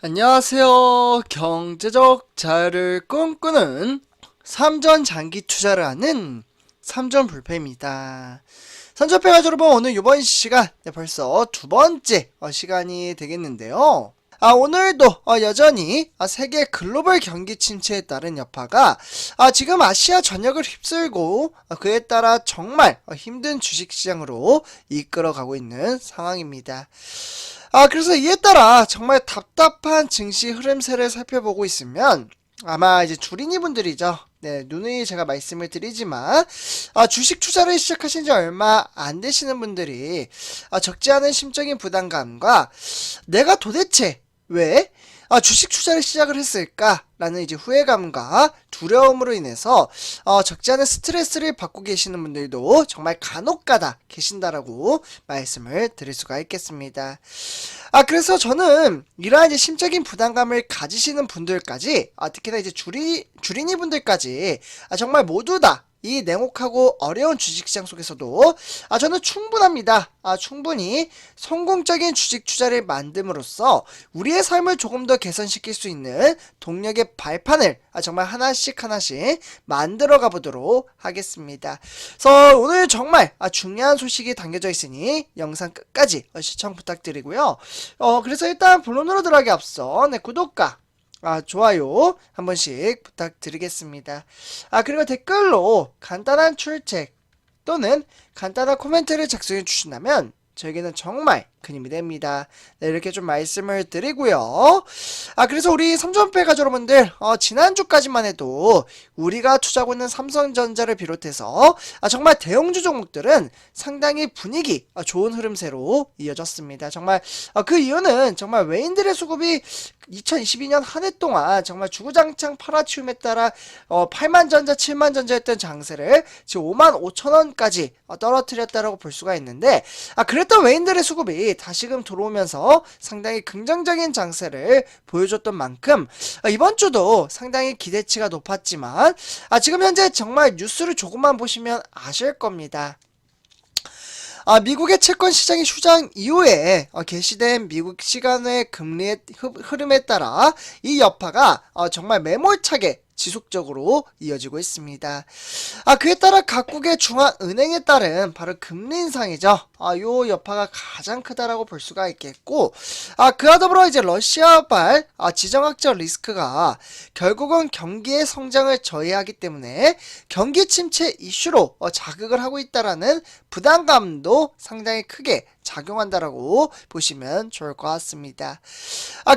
안녕하세요. 경제적 자유를 꿈꾸는 삼전 장기 투자를 하는 삼전불패입니다. 삼전패 가족 여러분, 오늘 이번 시간 벌써 두 번째 시간이 되겠는데요. 오늘도 여전히 세계 글로벌 경기 침체에 따른 여파가 지금 아시아 전역을 휩쓸고 그에 따라 정말 힘든 주식시장으로 이끌어가고 있는 상황입니다. 그래서 이에 따라 정말 답답한 증시 흐름세를 살펴보고 있으면 아마 이제 주린이 분들이죠. 네, 누누이 제가 말씀을 드리지만 주식 투자를 시작하신 지 얼마 안 되시는 분들이 적지 않은 심적인 부담감과 내가 도대체 왜 주식 투자를 시작을 했을까? 라는 이제 후회감과 두려움으로 인해서 적지 않은 스트레스를 받고 계시는 분들도 정말 간혹가다 계신다라고 말씀을 드릴 수가 있겠습니다. 그래서 저는 이러한 이제 심적인 부담감을 가지시는 분들까지 특히나 이제 주린이 분들까지 정말 모두 다 이 냉혹하고 어려운 주식시장 속에서도 저는 충분합니다. 충분히 성공적인 주식 투자를 만듦으로써 우리의 삶을 조금 더 개선시킬 수 있는 동력의 발판을 정말 하나씩 만들어 가보도록 하겠습니다. 그래서 오늘 정말 중요한 소식이 담겨져 있으니 영상 끝까지 시청 부탁드리고요. 그래서 일단 본론으로 들어가기 앞서 구독과 좋아요 한 번씩 부탁드리겠습니다. 그리고 댓글로 간단한 출첵 또는 간단한 코멘트를 작성해 주신다면 저에게는 정말 큰 힘이 됩니다. 네, 이렇게 좀 말씀을 드리고요. 그래서 우리 삼전패 가족 여러분들, 지난주까지만 해도 우리가 투자하고 있는 삼성전자를 비롯해서 정말 대형주 종목들은 상당히 분위기 좋은 흐름세로 이어졌습니다. 정말 그 이유는 정말 외인들의 수급이 2022년 한 해 동안 정말 주구장창 팔아치움에 따라 8만전자, 7만전자였던 장세를 지금 55,000원까지 떨어뜨렸다라고 볼 수가 있는데, 그랬던 외인들의 수급이 다시금 들어오면서 상당히 긍정적인 장세를 보여줬던 만큼 이번 주도 상당히 기대치가 높았지만 지금 현재 정말 뉴스를 조금만 보시면 아실 겁니다. 미국의 채권 시장이 휴장 이후에 개시된 미국 시간의 금리의 흐름에 따라 이 여파가 정말 매몰차게 지속적으로 이어지고 있습니다. 그에 따라 각국의 중앙은행에 따른 바로 금리 인상이죠. 요 여파가 가장 크다라고 볼 수가 있겠고, 그와 더불어 이제 러시아발 지정학적 리스크가 결국은 경기의 성장을 저해하기 때문에 경기 침체 이슈로 자극을 하고 있다라는 부담감도 상당히 크게 작용한다라고 보시면 좋을 것 같습니다.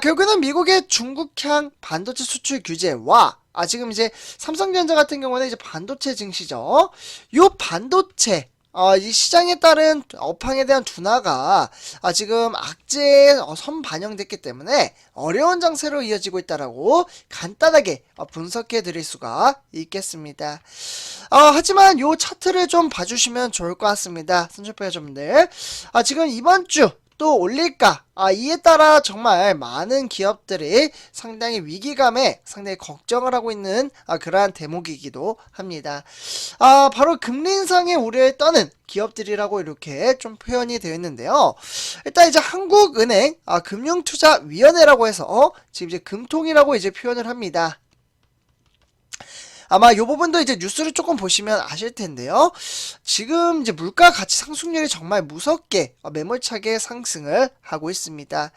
결국에는 미국의 중국향 반도체 수출 규제와 지금 이제 삼성전자 같은 경우는 이제 반도체 증시죠. 요 반도체 이 시장에 따른 업황에 대한 둔화가 지금 악재에 선반영됐기 때문에 어려운 장세로 이어지고 있다라고 간단하게 분석해 드릴 수가 있겠습니다. 하지만 요 차트를 좀 봐주시면 좋을 것 같습니다. 선출표 여러분들, 지금 이번 주 또 올릴까? 이에 따라 정말 많은 기업들이 상당히 위기감에 상당히 걱정을 하고 있는 그러한 대목이기도 합니다. 바로 금리 인상의 우려에 떠는 기업들이라고 이렇게 좀 표현이 되어 있는데요. 일단 이제 한국은행 금융투자위원회라고 해서 지금 이제 금통이라고 이제 표현을 합니다. 아마 이 부분도 이제 뉴스를 조금 보시면 아실 텐데요. 지금 이제 물가 가치 상승률이 정말 무섭게 매몰차게 상승을 하고 있습니다.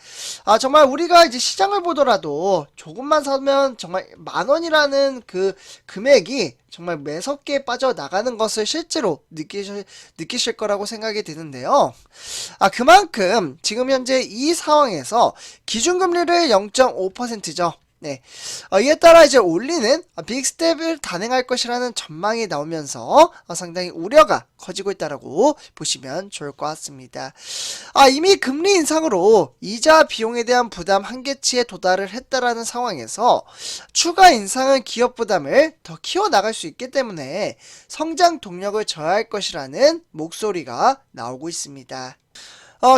정말 우리가 이제 시장을 보더라도 조금만 사면 정말 10,000원이라는 그 금액이 정말 매섭게 빠져나가는 것을 실제로 느끼실 거라고 생각이 드는데요. 그만큼 지금 현재 이 상황에서 기준금리를 0.5%죠. 네. 이에 따라 이제 올리는 빅스텝을 단행할 것이라는 전망이 나오면서 상당히 우려가 커지고 있다라고 보시면 좋을 것 같습니다. 이미 금리 인상으로 이자 비용에 대한 부담 한계치에 도달을 했다라는 상황에서 추가 인상은 기업 부담을 더 키워나갈 수 있기 때문에 성장 동력을 저하할 것이라는 목소리가 나오고 있습니다.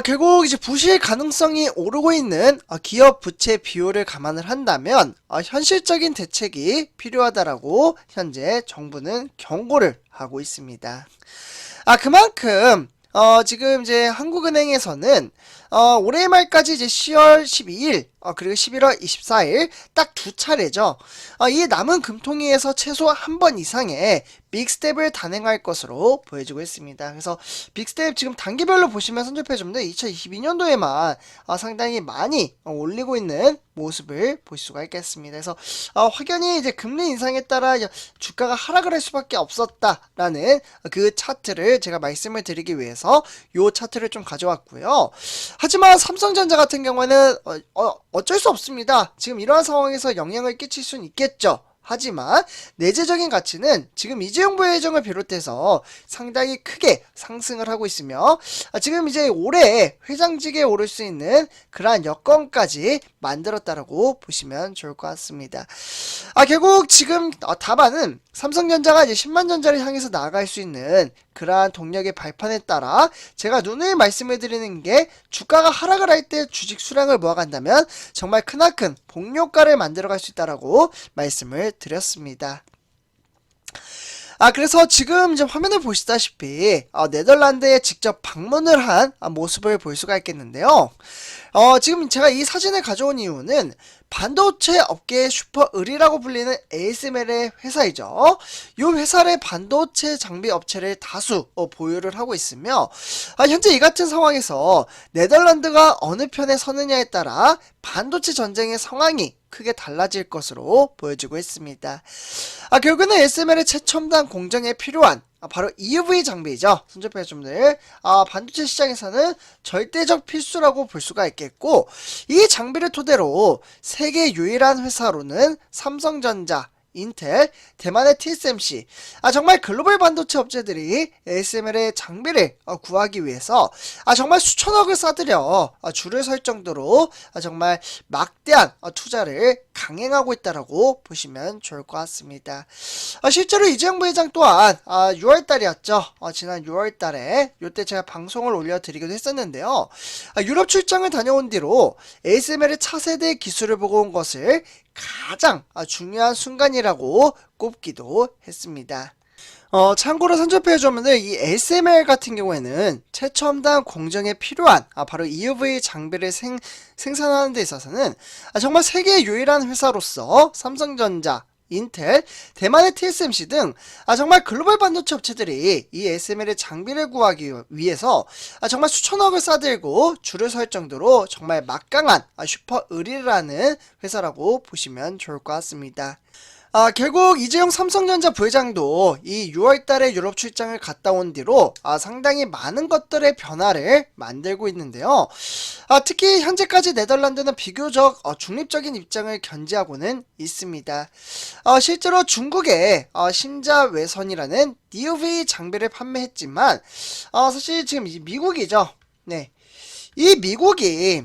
결국 이제 부실 가능성이 오르고 있는 기업 부채 비율을 감안을 한다면 현실적인 대책이 필요하다라고 현재 정부는 경고를 하고 있습니다. 그만큼 지금 이제 한국은행에서는 올해 말까지 이제 10월 12일 그리고 11월 24일 딱 두 차례죠. 이 남은 금통위에서 최소 한 번 이상의 빅스텝을 단행할 것으로 보여지고 있습니다. 그래서 빅스텝 지금 단기별로 보시면 선조표점들 2022년도에만 상당히 많이 올리고 있는 모습을 볼 수가 있겠습니다. 그래서 확연히 이제 금리 인상에 따라 주가가 하락을 할 수밖에 없었다라는 그 차트를 제가 말씀을 드리기 위해서 이 차트를 좀 가져왔고요. 하지만 삼성전자 같은 경우에는 어쩔 수 없습니다. 지금 이러한 상황에서 영향을 끼칠 수는 있겠죠. 하지만 내재적인 가치는 지금 이재용 부회장을 비롯해서 상당히 크게 상승을 하고 있으며 지금 이제 올해 회장직에 오를 수 있는 그러한 여건까지 만들었다라고 보시면 좋을 것 같습니다. 결국 지금 답안은 삼성전자가 이제 10만 전자를 향해서 나아갈 수 있는 그러한 동력의 발판에 따라 제가 누누이 말씀을 드리는 게 주가가 하락을 할 때 주식 수량을 모아간다면 정말 크나큰 복료가를 만들어갈 수 있다라고 말씀을 드렸습니다. 그래서 지금 이제 화면을 보시다시피 네덜란드에 직접 방문을 한 모습을 볼 수가 있겠는데요. 지금 제가 이 사진을 가져온 이유는 반도체 업계의 슈퍼을이라고 불리는 ASML의 회사이죠. 이 회사의 반도체 장비 업체를 다수 보유를 하고 있으며 현재 이 같은 상황에서 네덜란드가 어느 편에 서느냐에 따라 반도체 전쟁의 상황이 크게 달라질 것으로 보여지고 있습니다. 결국에는 ASML의 최첨단 공정에 필요한 바로 EUV 장비이죠. 선조폐점들 반도체 시장에서는 절대적 필수라고 볼 수가 있겠고, 이 장비를 토대로 세계 유일한 회사로는 삼성전자, 인텔, 대만의 TSMC, 정말 글로벌 반도체 업체들이 ASML의 장비를 구하기 위해서 정말 수천억을 싸들여 줄을 설 정도로 정말 막대한 투자를 강행하고 있다라고 보시면 좋을 것 같습니다. 실제로 이재용 부회장 또한 6월달이었죠. 지난 6월달에 이때 제가 방송을 올려드리기도 했었는데요. 유럽 출장을 다녀온 뒤로 ASML의 차세대 기술을 보고 온 것을 가장 중요한 순간이라고 꼽기도 했습니다. 참고로 선조표해주면 이 ASML 같은 경우에는 최첨단 공정에 필요한 바로 EUV 장비를 생산하는 데 있어서는 정말 세계 유일한 회사로서 삼성전자, 인텔, 대만의 TSMC 등 정말 글로벌 반도체 업체들이 이 ASML의 장비를 구하기 위해서 정말 수천억을 싸들고 줄을 설 정도로 정말 막강한 슈퍼의리라는 회사라고 보시면 좋을 것 같습니다. 결국 이재용 삼성전자 부회장도 이 6월달에 유럽 출장을 갔다 온 뒤로 상당히 많은 것들의 변화를 만들고 있는데요. 특히 현재까지 네덜란드는 비교적 중립적인 입장을 견지하고는 있습니다. 실제로 중국에 심자외선이라는 DUV 장비를 판매했지만 사실 지금 미국이죠. 네, 이 미국이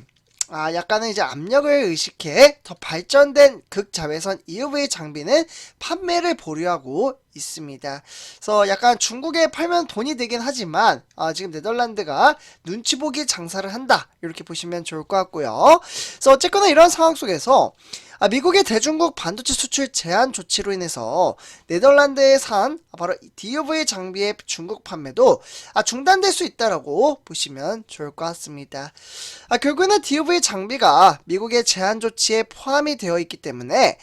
약간은 이제 압력을 의식해 더 발전된 극자외선 EUV 장비는 판매를 보류하고 있습니다. 그래서 약간 중국에 팔면 돈이 되긴 하지만 지금 네덜란드가 눈치 보기 장사를 한다, 이렇게 보시면 좋을 것 같고요. 그래서 어쨌거나 이런 상황 속에서 미국의 대중국 반도체 수출 제한 조치로 인해서 네덜란드에 산 바로 DUV 장비의 중국 판매도 중단될 수 있다라고 보시면 좋을 것 같습니다. 결국에는 DUV 장비가 미국의 제한 조치에 포함이 되어 있기 때문에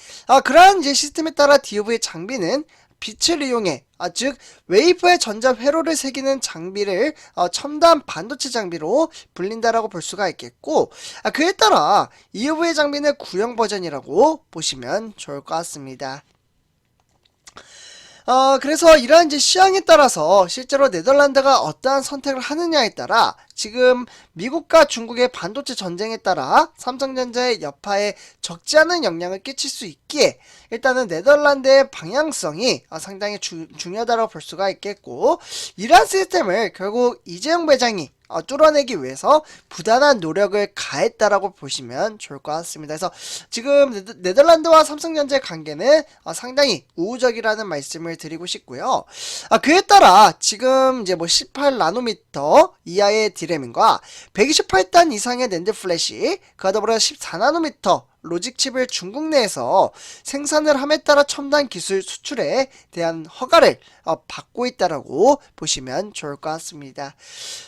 그러한 이제 시스템에 따라 DUV 장비는 빛을 이용해 즉 웨이퍼의 전자 회로를 새기는 장비를 첨단 반도체 장비로 불린다라고 볼 수가 있겠고, 그에 따라 EUV 장비는 구형 버전이라고 보시면 좋을 것 같습니다. 그래서 이러한 이제 시향에 따라서 실제로 네덜란드가 어떠한 선택을 하느냐에 따라 지금 미국과 중국의 반도체 전쟁에 따라 삼성전자의 여파에 적지 않은 영향을 끼칠 수 있기에 일단은 네덜란드의 방향성이 상당히 중요하다고 볼 수가 있겠고, 이러한 시스템을 결국 이재용 회장이 뚫어내기 위해서 부단한 노력을 가했다라고 보시면 좋을 것 같습니다. 그래서 지금 네덜란드와 삼성전자의 관계는 상당히 우호적이라는 말씀을 드리고 싶고요. 그에 따라 지금 이제 18나노미터 이하의 디램과 128단 이상의 낸드 플래시, 그와 더불어 14나노미터 로직 칩을 중국 내에서 생산을 함에 따라 첨단 기술 수출에 대한 허가를 받고 있다라고 보시면 좋을 것 같습니다.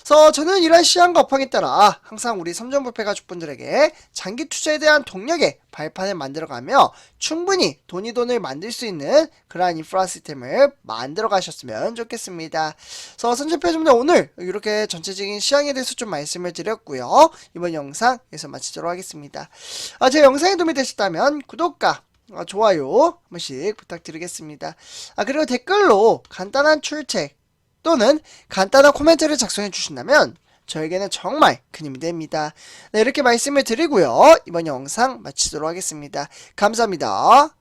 그래서 저는 이러한 시황과 업황에 따라 항상 우리 삼전불패 가족분들에게 장기 투자에 대한 동력의 발판을 만들어가며 충분히 돈을 만들 수 있는 그러한 인프라 시스템을 만들어 가셨으면 좋겠습니다. 그래서 삼전패 오늘 이렇게 전체적인 시황에 대해서 좀 말씀을 드렸고요. 이번 영상 여기서 마치도록 하겠습니다. 제 영상이 도움이 되셨다면 구독과 좋아요 한 번씩 부탁드리겠습니다. 그리고 댓글로 간단한 출첵 또는 간단한 코멘트를 작성해 주신다면 저에게는 정말 큰 힘이 됩니다. 네, 이렇게 말씀을 드리고요. 이번 영상 마치도록 하겠습니다. 감사합니다.